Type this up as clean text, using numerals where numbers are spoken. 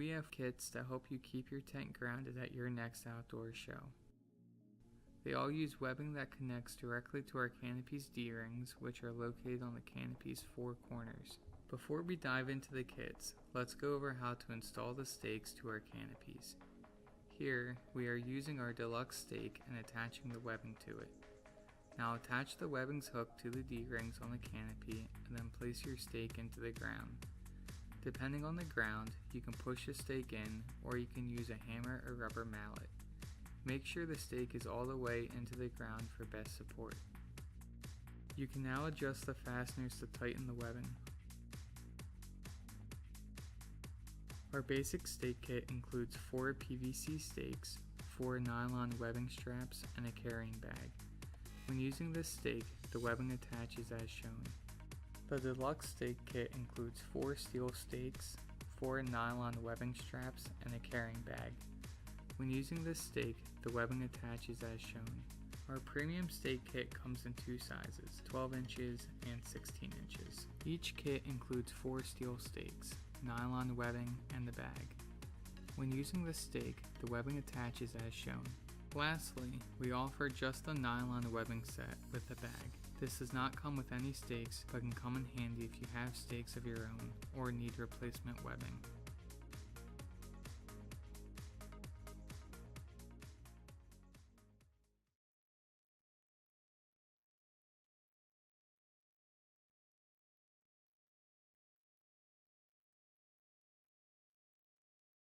We have kits to help you keep your tent grounded at your next outdoor show. They all use webbing that connects directly to our canopy's D-rings, which are located on the canopy's 4 corners. Before we dive into the kits, let's go over how to install the stakes to our canopies. Here, we are using our deluxe stake and attaching the webbing to it. Now attach the webbing's hook to the D-rings on the canopy and then place your stake into the ground. Depending on the ground, you can push the stake in or you can use a hammer or rubber mallet. Make sure the stake is all the way into the ground for best support. You can now adjust the fasteners to tighten the webbing. Our basic stake kit includes 4 PVC stakes, 4 nylon webbing straps, and a carrying bag. When using this stake, the webbing attaches as shown. The deluxe stake kit includes 4 steel stakes, 4 nylon webbing straps, and a carrying bag. When using this stake, the webbing attaches as shown. Our premium stake kit comes in 2 sizes, 12 inches and 16 inches. Each kit includes 4 steel stakes, nylon webbing, and the bag. When using the stake, the webbing attaches as shown. Lastly, we offer just a nylon webbing set with a bag. This does not come with any stakes, but can come in handy if you have stakes of your own or need replacement webbing.